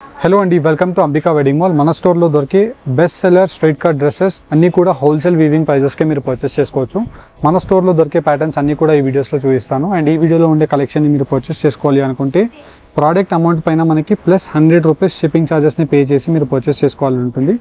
Hello అండి, welcome to Ambika Wedding mall. మన స్టోర్లో దొరికే best seller straight cut dresses అన్నీ కూడా హోల్సేల్ వీవింగ్ ప్రైజెస్కే మీరు పర్చేస్ చేసుకోవచ్చు. మన స్టోర్లో దొరికే ప్యాటర్న్స్ అన్నీ కూడా ఈ వీడియోస్లో చూపిస్తాను. అండ్ ఈ వీడియోలో ఉండే కలెక్షన్ని మీరు పర్చేస్ చేసుకోవాలి అనుకుంటే ప్రోడక్ట్ అమౌంట్ పైన మనకి ప్లస్ 100 రూపీస్ షిప్పింగ్ ఛార్జెస్ని పే చేసి మీరు పర్చేస్ చేసుకోవాలని ఉంటుంది.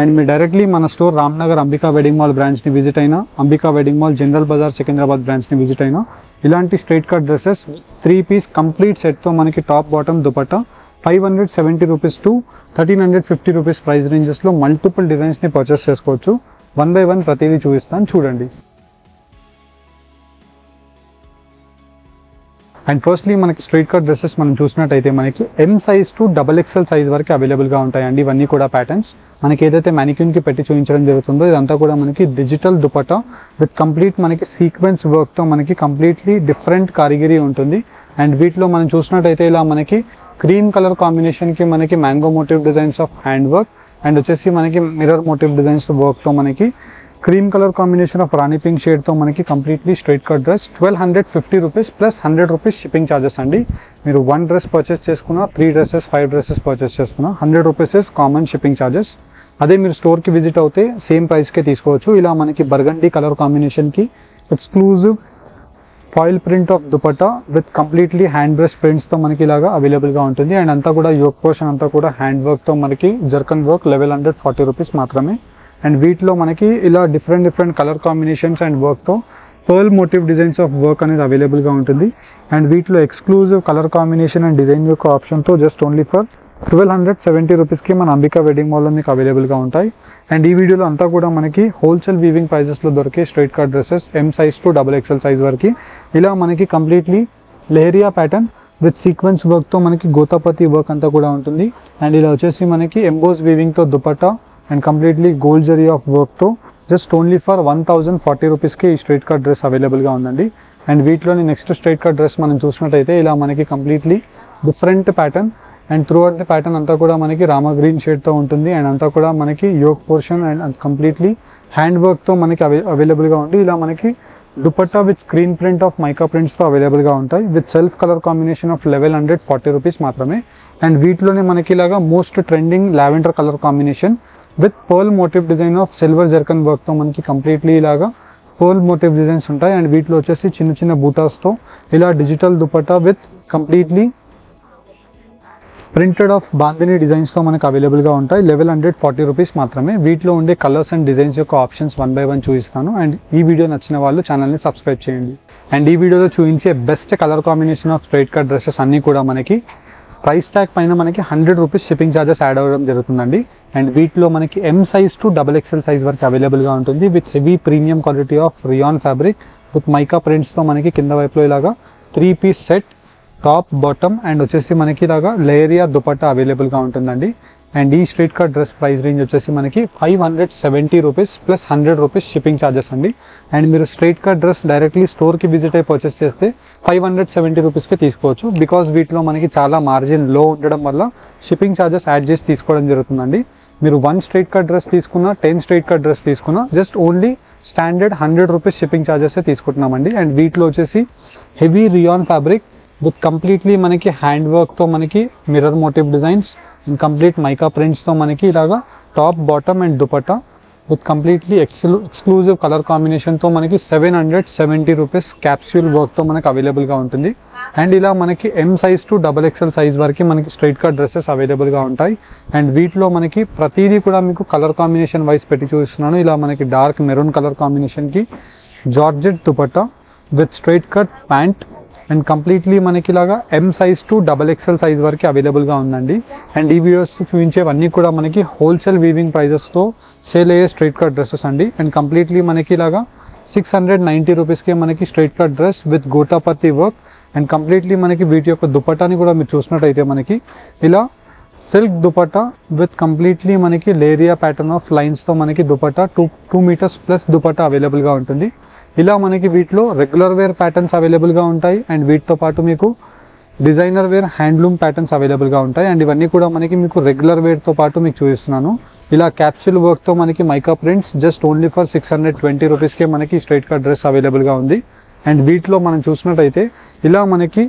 అండ్ మీరు డైరెక్ట్లీ మన store Ramnagar Ambika Wedding Mall బ్రాంచ్ని విజిట్ అయినా, Ambika Wedding Mall General Bazaar Secunderabad బ్రాంచ్ని విజిట్ అయినా ఇలాంటి straight cut dresses 3 piece complete సెట్తో మనకి top bottom dupatta 570 rupees to 1350 rupees price రేంజెస్లో మల్టిపుల్ డిజైన్స్ని పర్చేస్ చేసుకోవచ్చు. 1 బై 1 ప్రతిదీ చూపిస్తాను, చూడండి. అండ్ ఫస్ట్లీ మనకి స్ట్రైట్ కట్ డ్రెస్సెస్ మనం చూసినట్టయితే మనకి M size to XXL size వరకు అవైలబుల్గా ఉంటాయండి. ఇవన్నీ కూడా ప్యాటర్న్స్ మనకి ఏదైతే మ్యానిక్యూన్కి పెట్టి చూపించడం జరుగుతుందో ఇదంతా కూడా మనకి డిజిటల్ దుపట్టా విత్ కంప్లీట్ మనకి సీక్వెన్స్ వర్క్తో మనకి కంప్లీట్లీ డిఫరెంట్ కారిగిరీ ఉంటుంది. అండ్ వీటిలో మనం చూసినట్టయితే ఇలా మనకి క్రీమ్ కలర్ కాంబినేషన్కి మనకి mango motif designs of hand work and వచ్చేసి మనకి మిర్రర్ మోటివ్ డిజైన్స్ వర్క్తో మనకి cream colour combination of rani pink షేడ్తో మనకి completely straight cut dress 1250 rupees plus 100 rupees shipping charges అండి. మీరు 1 డ్రెస్ పర్చేస్ చేసుకున్నా, 3 డ్రెస్సెస్ 5 డ్రెస్సెస్ పర్చేస్ చేసుకున్నా 100 rupees is common shipping charges. అదే మీరు స్టోర్కి విజిట్ అవుతే సేమ్ ప్రైస్కే తీసుకోవచ్చు. ఇలా మనకి బర్గండీ కలర్ కాంబినేషన్కి exclusive foil print of dupatta with completely hand brush ప్రింట్స్తో మనకి ఇలాగా అవైలబుల్గా ఉంటుంది. అండ్ అంతా కూడా యోక్ పోర్షన్ అంతా కూడా హ్యాండ్ వర్క్తో మనకి జర్కన్ వర్క్ 1140 రూపీస్ మాత్రమే. అండ్ వీటిలో మనకి ఇలా డిఫరెంట్ కలర్ కాంబినేషన్స్ అండ్ వర్క్తో pearl motif designs of work అనేది అవైలబుల్గా ఉంటుంది. అండ్ వీటిలో exclusive colour combination and design యొక్క ఆప్షన్తో జస్ట్ ఓన్లీ ఫర్ 1270 రూపీస్కి మన అంబికా వెడ్డింగ్ మాల్లో మీకు అవైలబుల్గా ఉంటాయి. అండ్ ఈ వీడియోలో అంతా కూడా మనకి హోల్సేల్ వీవింగ్ ప్రైజెస్లో దొరికే straight cut dresses M size to XXL size వరకు ఇలా మనకి completely lehariya pattern with sequence వర్క్తో మనకి గోతాపతి వర్క్ అంతా కూడా ఉంటుంది. అండ్ ఇలా వచ్చేసి మనకి ఎంబోస్ వీవింగ్తో dupatta and completely gold zari of వర్క్తో జస్ట్ ఓన్లీ ఫర్ 1040 రూపీస్కి ఈ స్ట్రైట్ కట్ డ్రెస్ అవైలబుల్గా ఉందండి. అండ్ వీటిలోని నెక్స్ట్ స్ట్రైట్ కట్ డ్రెస్ మనం చూసినట్టయితే ఇలా మనకి completely different pattern and throughout the pattern అంతా కూడా మనకి రామా గ్రీన్ షేడ్తో ఉంటుంది. అండ్ అంతా కూడా మనకి yoke portion and completely hand వర్క్తో మనకి అవైలబుల్గా ఉంది. ఇలా మనకి dupatta with screen print of mica ప్రింట్స్తో అవైలబుల్గా ఉంటాయి with self colour combination of 1140 rupees మాత్రమే. అండ్ వీటిలోనే మనకి ఇలాగా most trending lavender colour combination with pearl motif design of silver zircon వర్క్తో మనకి కంప్లీట్లీ ఇలాగా పర్ల్ మోటివ్ డిజైన్స్ ఉంటాయి. అండ్ వీటిలో వచ్చేసి చిన్న బూటాస్తో ఇలా digital dupatta with completely printed of bandhani డిజైన్స్తో మనకు అవైలబుల్గా ఉంటాయి 1140 రూపీస్ మాత్రమే. వీటిలో ఉండే కలర్స్ అండ్ డిజైన్స్ యొక్క ఆప్షన్స్ 1 బై 1 చూపిస్తాను. అండ్ ఈ వీడియో నచ్చిన వాళ్ళు ఛానల్ని సబ్స్క్రైబ్ చేయండి. అండ్ ఈ వీడియోలో చూపించే best colour combination of straight cut dresses అన్నీ కూడా మనకి ప్రైస్ ట్యాగ్ పైన మనకి 100 రూపీస్ షిప్పింగ్ ఛార్జెస్ యాడ్ అవ్వడం జరుగుతుందండి. అండ్ వీటిలో మనకి M size to XXL size వరకు అవైలబుల్గా ఉంటుంది with heavy premium quality of rayon fabric with mica ప్రింట్స్తో మనకి కింద వైపులో ఇలాగా 3 piece set top bottom and వచ్చేసి మనకి ఇలాగా లేరియా దుపట్టా అవైలబుల్గా ఉంటుందండి. అండ్ ఈ straight cut dress price range వచ్చేసి మనకి 570 rupees plus 100 rupees shipping charges అండి. అండ్ మీరు స్ట్రైట్ కట్ డ్రెస్ డైరెక్ట్లీ స్టోర్కి విజిట్ అయి పర్చేస్ చేస్తే 570 రూపీస్కి తీసుకోవచ్చు. బికాస్ వీటిలో మనకి చాలా మార్జిన్ లో ఉండడం వల్ల షిప్పింగ్ ఛార్జెస్ యాడ్ చేసి తీసుకోవడం జరుగుతుందండి. మీరు 1 స్ట్రైట్ కట్ డ్రెస్ తీసుకున్నా, 10 స్ట్రైట్ కట్ డ్రెస్ తీసుకున్నా just only standard 100 rupees shipping charges తీసుకుంటున్నామండి. అండ్ వీటిలో వచ్చేసి heavy rayon fabric with completely మనకి హ్యాండ్ వర్క్తో మనకి mirror motif designs and complete mica ప్రింట్స్తో మనకి ఇలాగా top bottom and dupatta with completely exclusive colour కాంబినేషన్తో మనకి 770 రూపీస్ క్యాప్సూల్ వర్క్తో మనకి అవైలబుల్గా ఉంటుంది. అండ్ ఇలా మనకి M size to XXL size వరకు మనకి స్ట్రైట్ కట్ డ్రెస్సెస్ అవైలబుల్గా ఉంటాయి. అండ్ వీటిలో మనకి ప్రతిదీ కూడా మీకు కలర్ కాంబినేషన్ వైజ్ పెట్టి చూపిస్తున్నాను. ఇలా మనకి డార్క్ మెరూన్ కలర్ కాంబినేషన్కి georgette dupatta with straight cut pant and completely మనకి ఇలాగా M size to XXL size వరకు అవైలబుల్గా ఉందండి. అండ్ ఈ వీడియోస్ చూపించేవన్నీ కూడా మనకి హోల్సేల్ వీవింగ్ ప్రైజెస్తో సేల్ అయ్యే స్ట్రైట్ కట్ డ్రెస్సెస్ అండి. అండ్ కంప్లీట్లీ మనకి ఇలాగా 690 రూపీస్కే మనకి straight cut dress with gotapatti work and completely మనకి వీటి యొక్క దుపట్టాని కూడా మీరు చూసినట్టయితే మనకి ఇలా సిల్క్ దుపట్టా విత్ కంప్లీట్లీ మనకి లేరియా ప్యాటర్న్ ఆఫ్ లైన్స్తో మనకి దుపట్టా 2 మీటర్స్ ప్లస్ దుపట్టా అవైలబుల్గా ఉంటుంది. ఇలా మనకి వీటిలో రెగ్యులర్ వేర్ ప్యాటర్న్స్ అవైలబుల్గా ఉంటాయి. అండ్ వీటితో పాటు మీకు డిజైనర్ వేర్ హ్యాండ్లూమ్ ప్యాటర్న్స్ అవైలబుల్గా ఉంటాయి. అండ్ ఇవన్నీ కూడా మనకి మీకు రెగ్యులర్ వేర్తో పాటు మీకు చూపిస్తున్నాను. ఇలా క్యాప్సూల్ వర్క్తో మనకి mica prints just only for 620 రూపీస్కే మనకి స్ట్రైట్ కట్ డ్రెస్ అవైలబుల్గా ఉంది. అండ్ వీటిలో మనం చూసినట్టయితే ఇలా మనకి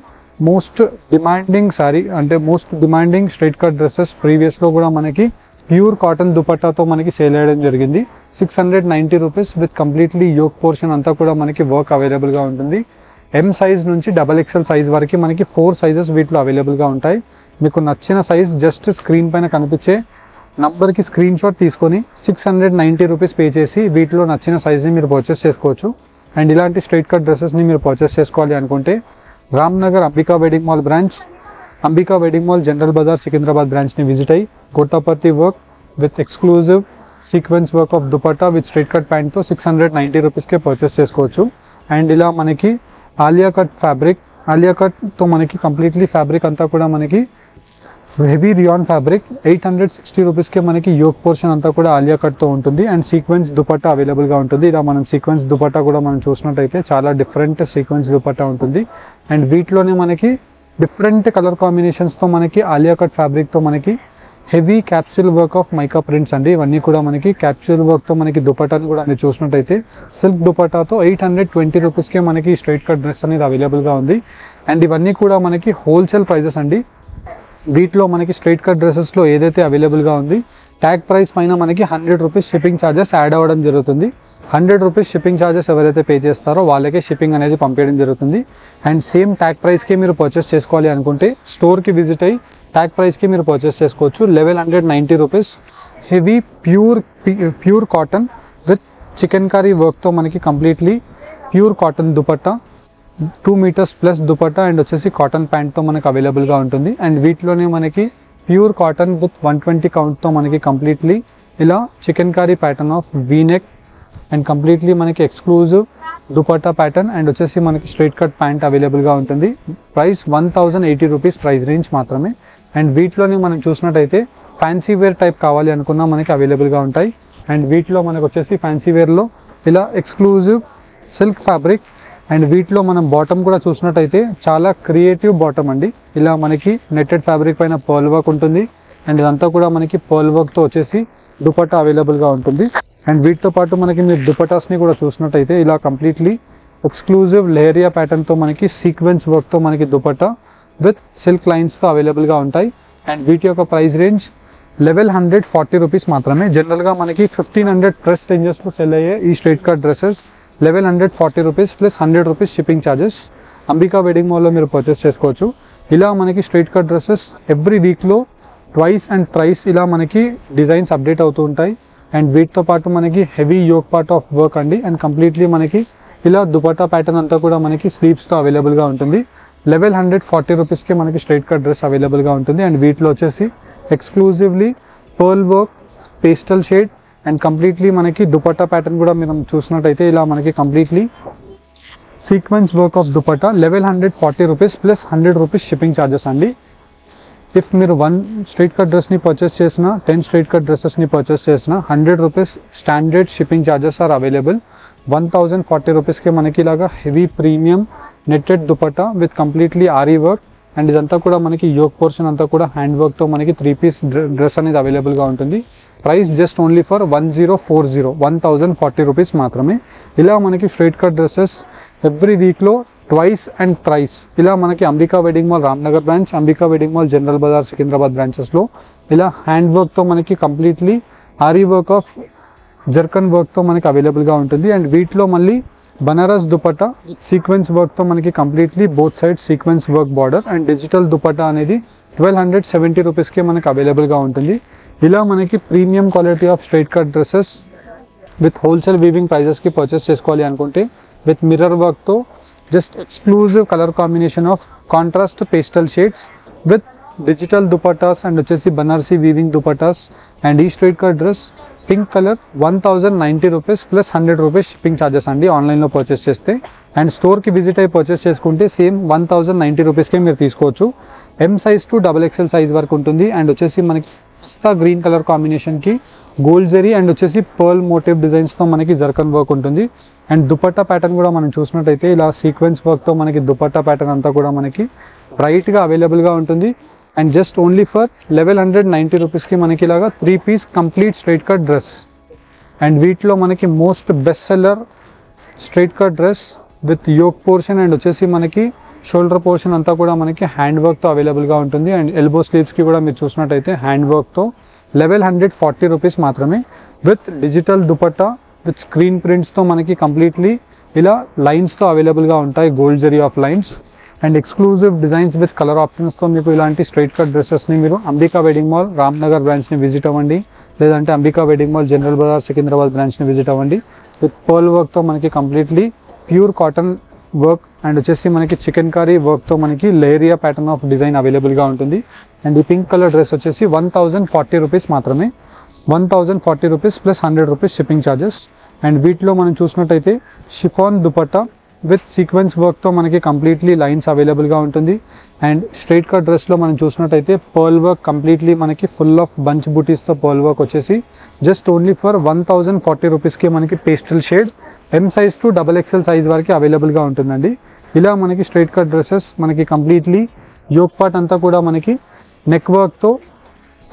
మోస్ట్ డిమాండింగ్ శారీ, అంటే most demanding straight cut dresses. ప్రీవియస్లో కూడా మనకి ప్యూర్ కాటన్ దుపట్టాతో మనకి సేల్ చేయడం జరిగింది. 690 rupees with completely yoke portion అంతా కూడా మనకి వర్క్ అవైలబుల్గా ఉంటుంది. ఎం సైజ్ నుంచి XXL సైజ్ వరకు మనకి 4 సైజెస్ వీటిలో అవైలబుల్గా ఉంటాయి. మీకు నచ్చిన సైజ్ జస్ట్ స్క్రీన్ పైన కనిపించే నంబర్కి స్క్రీన్ షాట్ తీసుకొని 690 రూపీస్ పే చేసి వీటిలో నచ్చిన సైజ్ని మీరు పర్చేస్ చేసుకోవచ్చు. అండ్ ఇలాంటి స్ట్రైట్ కట్ డ్రెస్సెస్ని మీరు పర్చేస్ చేసుకోవాలి అనుకుంటే Ramnagar Ambika Wedding Mall branch, Ambika Wedding Mall General Bazaar Secunderabad బ్రాంచ్ని విజిట్ అయ్యి gotapatti work with exclusive sequence work of dupatta with straight cut ప్యాంట్తో 690 రూపీస్కే పర్చేస్ చేసుకోవచ్చు. అండ్ ఇలా మనకి ఆలియా కట్ ఫ్యాబ్రిక్, ఆలియా కట్తో మనకి కంప్లీట్లీ ఫ్యాబ్రిక్ అంతా కూడా మనకి హెవీ రియాన్ ఫ్యాబ్రిక్ 860 రూపీస్కే మనకి యోక్ పోర్షన్ అంతా కూడా ఆలియా కట్తో ఉంటుంది. అండ్ సీక్వెన్స్ దుపట్టా అవైలబుల్గా ఉంటుంది. ఇలా మనం సీక్వెన్స్ దుపట్టా కూడా మనం చూసినట్టయితే చాలా డిఫరెంట్ సీక్వెన్స్ దుపట్టా ఉంటుంది. అండ్ వీటిలోనే మనకి డిఫరెంట్ కలర్ కాంబినేషన్స్తో మనకి ఆలియా కట్ ఫ్యాబ్రిక్తో మనకి heavy capsule work of mica prints అండి. ఇవన్నీ కూడా మనకి క్యాప్సూల్ వర్క్తో మనకి దుపట్టాను కూడా మీరు చూసినట్టయితే సిల్క్ దుపట్టాతో 820 రూపీస్కే మనకి స్ట్రైట్ కట్ డ్రెస్ అనేది అవైలబుల్గా ఉంది. అండ్ ఇవన్నీ కూడా మనకి హోల్సేల్ ప్రైజెస్ అండి. వీటిలో మనకి స్ట్రైట్ కట్ డ్రెస్సెస్లో ఏదైతే అవైలబుల్గా ఉంది ట్యాగ్ ప్రైస్ పైన మనకి 100 రూపీస్ షిప్పింగ్ ఛార్జెస్ యాడ్ అవ్వడం జరుగుతుంది. 100 రూపీస్ షిప్పింగ్ ఛార్జెస్ ఎవరైతే పే చేస్తారో వాళ్ళకే షిప్పింగ్ అనేది పంపించడం జరుగుతుంది. అండ్ సేమ్ ట్యాగ్ ప్రైస్కి మీరు పర్చేస్ చేసుకోవాలి అనుకుంటే స్టోర్కి విజిట్ అయ్యి ట్యాగ్ ప్రైస్కి మీరు పర్చేస్ చేసుకోవచ్చు. 1190 rupees heavy pure cotton with chikankari వర్క్తో మనకి completely pure cotton dupatta 2 metres plus dupatta and వచ్చేసి కాటన్ ప్యాంట్తో మనకి అవైలబుల్గా ఉంటుంది. అండ్ వీటిలోనే మనకి ప్యూర్ కాటన్ విత్ 120 కౌంట్తో మనకి కంప్లీట్లీ ఇలా chicken curry pattern of V-neck and completely మనకి ఎక్స్క్లూజివ్ దుపట్టా ప్యాటర్న్ అండ్ వచ్చేసి మనకి స్ట్రైట్ కట్ ప్యాంట్ అవైలబుల్గా ఉంటుంది. ప్రైస్ 1080 రూపీస్ ప్రైస్ రేంజ్ మాత్రమే. అండ్ వీటిలోనే మనం చూసినట్టయితే ఫ్యాన్సీ వేర్ టైప్ కావాలి అనుకున్నా మనకి అవైలబుల్గా ఉంటాయి. అండ్ వీటిలో మనకు వచ్చేసి ఫ్యాన్సీ వేర్లో ఇలా ఎక్స్క్లూజివ్ సిల్క్ ఫ్యాబ్రిక్ అండ్ వీటిలో మనం బాటమ్ కూడా చూసినట్టయితే చాలా క్రియేటివ్ బాటమ్ అండి. ఇలా మనకి నెట్టెడ్ ఫ్యాబ్రిక్ పైన పర్ల్ వర్క్ ఉంటుంది. అండ్ ఇదంతా కూడా మనకి పర్ల్ వర్క్తో వచ్చేసి దుపట్టా అవైలబుల్గా ఉంటుంది. అండ్ వీటితో పాటు మనకి మీరు దుపట్టాస్ని కూడా చూసినట్టయితే ఇలా కంప్లీట్లీ ఎక్స్క్లూజివ్ లేరియా ప్యాటర్న్తో మనకి సీక్వెన్స్ వర్క్తో మనకి దుపట్టా విత్ సిల్క్ లైన్స్తో అవైలబుల్గా ఉంటాయి. అండ్ వీటి యొక్క ప్రైస్ రేంజ్ 1140 రూపీస్ మాత్రమే. జనరల్గా మనకి 1500 ప్లస్ రేంజెస్లో సెల్ అయ్యే ఈ straight cut dresses 1140 rupees plus 100 rupees shipping charges Ambika Wedding మాల్లో మీరు పర్చేస్ చేసుకోవచ్చు. ఇలా మనకి స్ట్రైట్ కట్ డ్రెస్సెస్ ఎవ్రీ వీక్లో ట్వైస్ అండ్ థ్రైస్ ఇలా మనకి డిజైన్స్ అప్డేట్ అవుతూ ఉంటాయి. అండ్ వీటితో పాటు మనకి heavy yoke part of work అండి. అండ్ కంప్లీట్లీ మనకి ఇలా దుపట్టా ప్యాటర్న్ అంతా కూడా మనకి స్లీవ్స్తో అవైలబుల్గా ఉంటుంది. 1140 రూపీస్కి మనకి స్ట్రైట్ కట్ డ్రెస్ అవైలబుల్గా ఉంటుంది. అండ్ వీటిలో వచ్చేసి exclusively pearl work, pastel shade and completely మనకి దుపట్టా ప్యాటర్న్ కూడా మనం చూసినట్టయితే ఇలా మనకి completely sequence work of dupatta 1140 rupees plus 100 rupees shipping charges అండి. ఇఫ్ మీరు 1 స్ట్రైట్ కట్ డ్రెస్ని పర్చేస్ చేసిన 10 స్ట్రైట్ కట్ డ్రెస్సెస్ని పర్చేస్ చేసిన 100 rupees standard shipping charges are available. 1040 రూపీస్కి మనకి ఇలాగా heavy premium netted dupatta with completely aari work and ఇదంతా కూడా మనకి యోక్ పోర్షన్ అంతా కూడా హ్యాండ్ వర్క్తో మనకి 3 పీస్ డ్రెస్ అనేది అవైలబుల్గా ఉంటుంది. Price just only for 1040 rupees మాత్రమే. ఇలా మనకి స్ట్రైట్ కట్ డ్రెస్సెస్ ఎవ్రీ వీక్లో ట్వైస్ అండ్ థ్రైస్ ఇలా మనకి Ambika Wedding Mall Ramnagar branch, Ambika Wedding Mall General Bazaar Secunderabad బ్రాంచెస్లో ఇలా హ్యాండ్ వర్క్తో మనకి completely aari work of zircon వర్క్తో మనకి అవైలబుల్గా ఉంటుంది. అండ్ వీటిలో మళ్ళీ బనారస్ దుపట్టా సీక్వెన్స్ వర్క్తో మనకి completely both side sequence work border and digital dupatta అనేది 1270 రూపీస్కే మనకి అవైలబుల్గా ఉంటుంది. ఇలా మనకి premium quality of straight cut dresses with wholesale weaving ప్రైజెస్కి పర్చేస్ చేసుకోవాలి అనుకుంటే విత్ మిర్రర్ వర్క్తో just exclusive colour combination of contrast pastel shades with digital dupattas and వచ్చేసి బనారసీ వీవింగ్ దుపట్టాస్ అండ్ ఈ straight cut dress pink colour 1090 rupees plus 100 rupees shipping charges అండి ఆన్లైన్లో purchase చేస్తే. And స్టోర్కి విజిట్ అయ్యి పర్చేస్ చేసుకుంటే సేమ్ 1090 రూపీస్కే మీరు తీసుకోవచ్చు. M size to XXL size వరకు ఉంటుంది. అండ్ వచ్చేసి మనకి పిస్తా గ్రీన్ కలర్ కాంబినేషన్కి గోల్డ్ జరీ అండ్ వచ్చేసి పర్ల్ మోటివ్ డిజైన్స్తో మనకి జర్కన్ వర్క్ ఉంటుంది. అండ్ దుపట్టా ప్యాటర్న్ కూడా మనం చూసినట్టయితే ఇలా సీక్వెన్స్ వర్క్తో మనకి దుపట్టా ప్యాటర్న్ అంతా కూడా మనకి బ్రైట్గా అవైలబుల్గా ఉంటుంది. అండ్ జస్ట్ ఓన్లీ ఫర్ 1190 రూపీస్కి మనకి ఇలాగా 3 piece complete straight cut dress. And వీటిలో మనకి most best seller straight cut dress with yoke portion and వచ్చేసి మనకి షోల్డర్ పోర్షన్ అంతా కూడా మనకి హ్యాండ్ వర్క్తో అవైలబుల్గా ఉంటుంది. అండ్ ఎల్బో స్లీవ్స్కి కూడా మీరు చూసినట్టయితే హ్యాండ్ వర్క్తో 1140 రూపీస్ మాత్రమే. With digital dupatta with screen ప్రింట్స్తో మనకి కంప్లీట్లీ ఇలా లైన్స్తో అవైలబుల్గా ఉంటాయి, gold zari of lines. And exclusive designs with colour ఆప్షన్స్తో మీకు ఇలాంటి స్ట్రైట్ కట్ డ్రెస్సెస్ని మీరు అంబికా వెడ్డింగ్ మాల్ రామ్నగర్ బ్రాంచ్ని విజిట్ అవ్వండి, లేదంటే Ambika Wedding Mall General Bazaar Secunderabad బ్రాంచ్ని విజిట్ అవ్వండి. విత్ పర్ల్ వర్క్తో మనకి completely pure cotton work and వచ్చేసి మనకి చికెన్ కర్రీ వర్క్తో మనకి లేరియా ప్యాటర్న్ ఆఫ్ డిజైన్ అవైలబుల్గా ఉంటుంది. అండ్ ఈ పింక్ కలర్ డ్రెస్ వచ్చేసి 1040 రూపీస్ మాత్రమే. 1040 rupees plus 100 rupees shipping charges. And వీటిలో మనం చూసినట్టయితే షిఫాన్ దుపట్టా విత్ సీక్వెన్స్ వర్క్తో మనకి కంప్లీట్లీ లైన్స్ అవైలబుల్గా ఉంటుంది. అండ్ స్ట్రైట్ కట్ డ్రెస్లో మనం చూసినట్టయితే పర్ల్ వర్క్ కంప్లీట్లీ మనకి ఫుల్ ఆఫ్ బంచ్ బూటీస్తో పర్ల్ వర్క్ వచ్చేసి జస్ట్ ఓన్లీ ఫర్ 1040 రూపీస్కి మనకి pastel shade M size to XXL size వరకు అవైలబుల్గా ఉంటుందండి. ఇలా మనకి స్ట్రైట్ కట్ డ్రెస్సెస్ మనకి కంప్లీట్లీ యోక్ పార్ట్ అంతా కూడా మనకి నెక్ వర్క్తో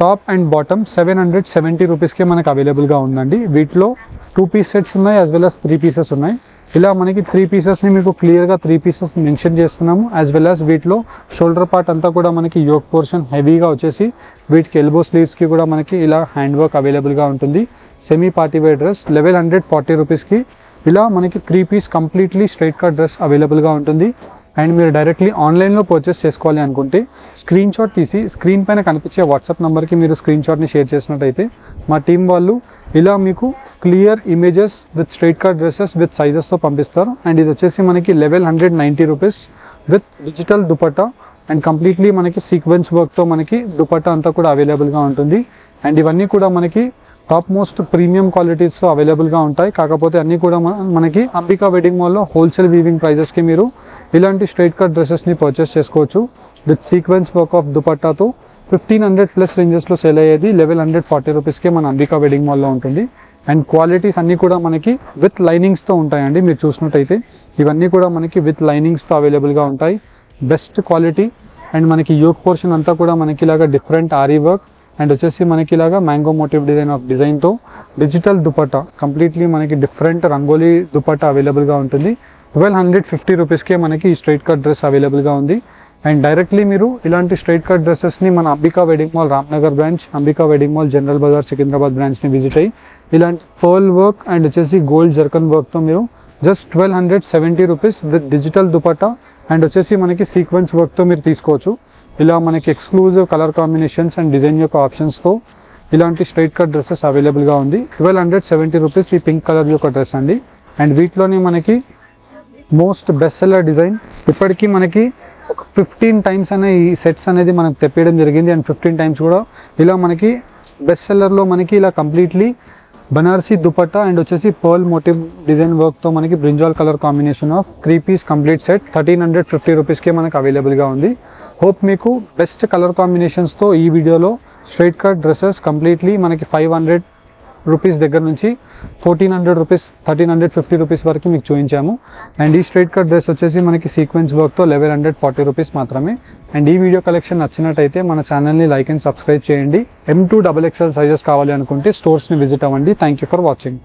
టాప్ అండ్ బాటమ్ 770 రూపీస్కే మనకి అవైలబుల్గా ఉందండి. వీటిలో 2 పీస్ సెట్స్ ఉన్నాయి యాజ్ వెల్ as 3 పీసెస్ ఉన్నాయి. ఇలా మనకి 3 పీసెస్ని మీకు క్లియర్గా 3 పీసెస్ మెన్షన్ చేస్తున్నాము. యాజ్ వెల్ as వీటిలో షోల్డర్ పార్ట్ అంతా కూడా మనకి యోక్ పోర్షన్ హెవీగా వచ్చేసి వీటికి ఎల్బో స్లీవ్స్కి కూడా మనకి ఇలా హ్యాండ్ వర్క్ అవైలబుల్గా ఉంటుంది. సెమీ పార్టీ వేర్ డ్రెస్ 1140 రూపీస్కి ఇలా మనకి 3 piece completely straight cut dress అవైలబుల్గా ఉంటుంది. అండ్ మీరు డైరెక్ట్లీ ఆన్లైన్లో పర్చేస్ చేసుకోవాలి అనుకుంటే స్క్రీన్ షాట్ తీసి స్క్రీన్ పైన కనిపించే వాట్సాప్ నెంబర్కి మీరు స్క్రీన్ షాట్ని షేర్ చేసినట్టయితే మా టీం వాళ్ళు ఇలా మీకు clear images with straight cut dresses with సైజెస్తో పంపిస్తారు. అండ్ ఇది వచ్చేసి మనకి 1190 rupees with digital dupatta and completely మనకి సీక్వెన్స్ వర్క్తో మనకి దుపట్టా అంతా కూడా అవైలబుల్గా ఉంటుంది. అండ్ ఇవన్నీ కూడా మనకి టాప్ మోస్ట్ ప్రీమియం క్వాలిటీస్తో అవైలబుల్గా ఉంటాయి. కాకపోతే అన్నీ కూడా మనకి అంబికా వెడ్డింగ్ మాల్లో హోల్సేల్ వీవింగ్ ప్రైజెస్కి మీరు ఇలాంటి స్ట్రైట్ కట్ డ్రెస్సెస్ని పర్చేస్ చేసుకోవచ్చు. విత్ సీక్వెన్స్ వర్క్ ఆఫ్ దుపట్టాతో 1500 ప్లస్ రేంజెస్లో సేల్ అయ్యేది 1140 రూపీస్కే మన అంబికా వెడ్డింగ్ మాల్లో ఉంటుంది. అండ్ క్వాలిటీస్ అన్నీ కూడా మనకి విత్ లైనింగ్స్తో ఉంటాయండి. మీరు చూసినట్టయితే ఇవన్నీ కూడా మనకి విత్ లైనింగ్స్తో అవైలబుల్గా ఉంటాయి. Best quality. అండ్ మనకి యోక్ పోర్షన్ అంతా కూడా మనకి ఇలాగా డిఫరెంట్ ఆరీ వర్క్ అండ్ వచ్చేసి మనకి ఇలాగా మ్యాంగో మోటివ్ డిజైన్తో డిజిటల్ దుపట్టా కంప్లీట్లీ మనకి డిఫరెంట్ రంగోలీ దుపట్టా అవైలబుల్గా ఉంటుంది. 1250 రూపీస్కే మనకి ఈ స్ట్రైట్ కట్ డ్రెస్ అవైలబుల్గా ఉంది. అండ్ డైరెక్ట్లీ మీరు ఇలాంటి స్ట్రైట్ కట్ డ్రెస్సెస్ని మన Ambika Wedding Mall Ramnagar branch, Ambika Wedding Mall General Bazaar Secunderabad బ్రాంచ్ని విజిట్ అయ్యి ఇలాంటి పర్ల్ వర్క్ అండ్ వచ్చేసి గోల్డ్ జర్కన్ వర్క్తో మీరు just 1270 rupees with digital dupatta and వచ్చేసి మనకి సీక్వెన్స్ వర్క్తో మీరు తీసుకోవచ్చు. ఇలా మనకి exclusive colour combinations and design యొక్క ఆప్షన్స్తో ఇలాంటి స్ట్రైట్ కట్ డ్రెస్సెస్ అవైలబుల్గా ఉంది. 1270 రూపీస్ ఈ పింక్ కలర్ యొక్క డ్రెస్ అండి. అండ్ వీటిలోనే మనకి మోస్ట్ బెస్ట్ సెల్లర్ డిజైన్ ఇప్పటికీ మనకి ఒక 15 టైమ్స్ అనే ఈ సెట్స్ అనేది మనకు తెప్పేయడం జరిగింది. అండ్ 15 టైమ్స్ కూడా ఇలా మనకి బెస్ట్ సెల్లర్లో మనకి ఇలా కంప్లీట్లీ బనారసీ దుపట్టా అండ్ వచ్చేసి పర్ల్ మోటివ్ డిజైన్ వర్క్తో మనకి brinjal colour combination of 3 piece complete set 1350 రూపీస్కే మనకు అవైలబుల్గా ఉంది. హోప్ మీకు బెస్ట్ కలర్ కాంబినేషన్స్తో ఈ వీడియోలో స్ట్రైట్ కట్ డ్రెస్సెస్ కంప్లీట్లీ మనకి 500 రూపీస్ దగ్గర నుంచి 1400 రూపీస్ 1350 రూపీస్ వరకు మీకు చూపించాము. అండ్ ఈ స్ట్రైట్ కట్ డ్రెస్ వచ్చేసి మనకి సీక్వెన్స్ వర్క్తో 1140 రూపీస్ మాత్రమే. అండ్ ఈ వీడియో కలెక్షన్ నచ్చినట్టయితే మన ఛానల్ని లైక్ అండ్ సబ్స్క్రైబ్ చేయండి. M2 XXL సైజెస్ కావాలి అనుకుంటే స్టోర్స్ని విజిట్ అవ్వండి. Thank you for watching.